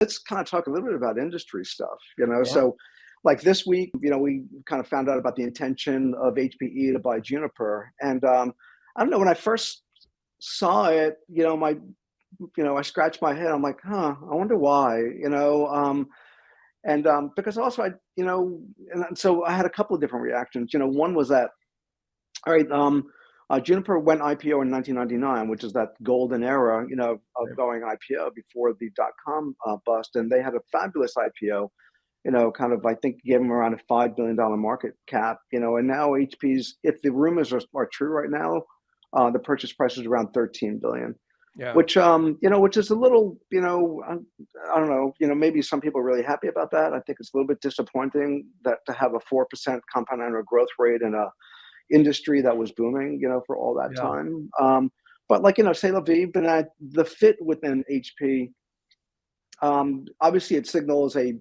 let's kind of talk a little bit about industry stuff, Yeah. So like this week, we kind of found out about the intention of HPE to buy Juniper. And I don't know, when I first saw it, I scratched my head. I'm like, huh, I wonder why, and because also and so I had a couple of different reactions. One was that, all right, Juniper went IPO in 1999, which is that golden era, of going IPO before the dot-com bust. And they had a fabulous IPO, kind of, I think, gave them around a $5 billion market cap, and now HP's, if the rumors are true right now, the purchase price is around 13 billion, Yeah. which is a little, I don't know, maybe some people are really happy about that. I think it's a little bit disappointing that to have a 4% compound annual growth rate in a industry that was booming, for all that Yeah. time. But like, say la vie, but the fit within HP, obviously it signals a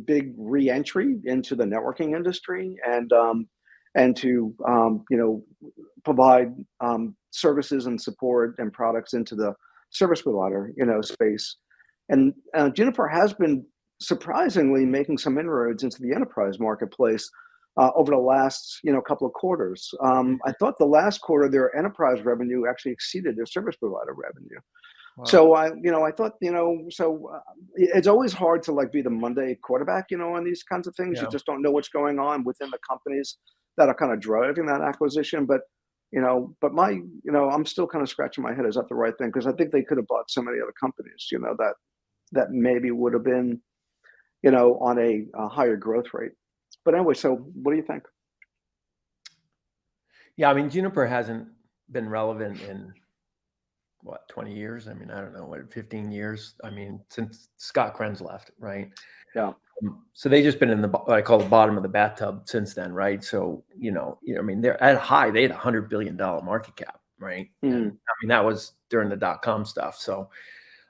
big re-entry into the networking industry, and to provide services and support and products into the service provider space. And Juniper has been surprisingly making some inroads into the enterprise marketplace over the last couple of quarters. I thought the last quarter their enterprise revenue actually exceeded their service provider revenue. Wow. So I thought, it's always hard to like be the Monday quarterback, on these kinds of things. You Yeah. just don't know what's going on within the companies that are kind of driving that acquisition. But, I'm still kind of scratching my head. Is that the right thing? Because I think they could have bought so many other companies, that maybe would have been, on a higher growth rate. But anyway, so what do you think? Yeah. I mean, Juniper hasn't been relevant in what, 20 years? I mean, I don't know, what, 15 years? I mean, since Scott Krenz left, right? Yeah. So they just been in what I call the bottom of the bathtub since then, right? So, I mean, they're at high, they had $100 billion market cap, right? And I mean, that was during the dot-com stuff. So,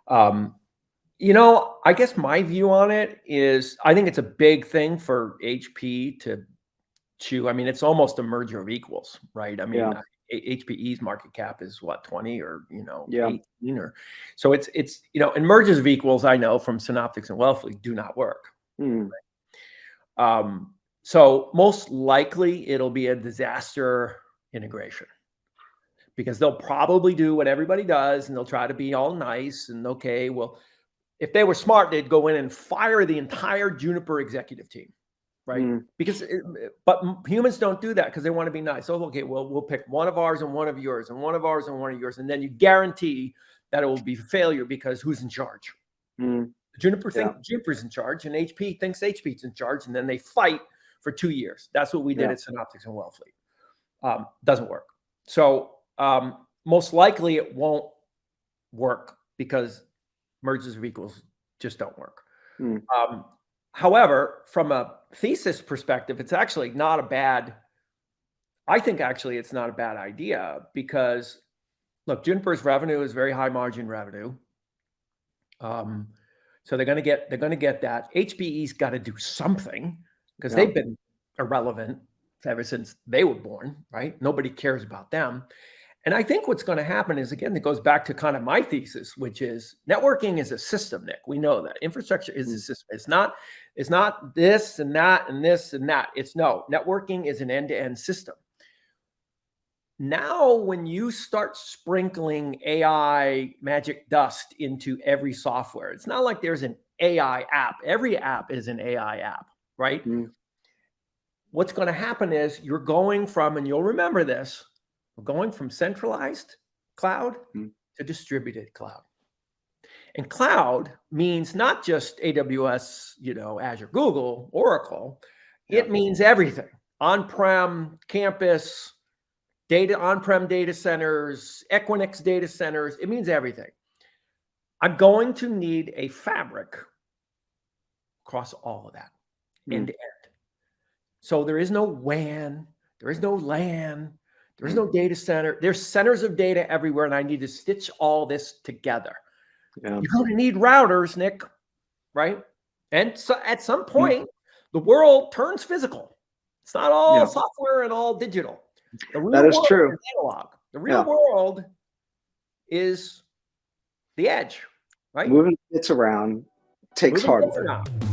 I guess my view on it is I think it's a big thing for HP to chew. I mean, it's almost a merger of equals, right? I mean, Yeah. HPE's market cap is what, 20 or, Yeah. 18 or so it's, and mergers of equals, I know from Synoptics and Wellfleet do not work. So most likely it'll be a disaster integration because they'll probably do what everybody does and they'll try to be all nice and okay. Well, if they were smart, they'd go in and fire the entire Juniper executive team. Right. But humans don't do that because they want to be nice. So, okay, well, we'll pick one of ours and one of yours and one of ours and one of yours. And then you guarantee that it will be failure because who's in charge? Juniper thinks Juniper's in charge and HP thinks HP's in charge. And then they fight for 2 years. That's what we did at Synoptics and Wellfleet. Doesn't work. So most likely it won't work because mergers of equals just don't work. However, from a thesis perspective, it's actually not a bad, I think actually it's not a bad idea because look, Juniper's revenue is very high margin revenue. So they're going to get that. HPE's got to do something because they've been irrelevant ever since they were born, right? Nobody cares about them. And I think what's going to happen is, again, it goes back to kind of my thesis, which is networking is a system, Nick. We know that. Infrastructure is a system. It's not this and that and this and that. Networking is an end-to-end system. Now, when you start sprinkling AI magic dust into every software, it's not like there's an AI app. Every app is an AI app, right? What's going to happen is you're going from, and you'll remember this, we're going from centralized cloud to distributed cloud. And cloud means not just AWS, Azure, Google, Oracle. It means everything. On-prem, campus, on-prem data centers, Equinix data centers. It means everything. I'm going to need a fabric across all of that, end to end. So there is no WAN, there is no LAN, there's no data center. There's centers of data everywhere, and I need to stitch all this together. You're going to need routers, Nick, right? And so at some point, the world turns physical. It's not all software and all digital. The real that is world true. is analog. The real world is the edge, right? Moving bits around, takes Moving hardware. closer now.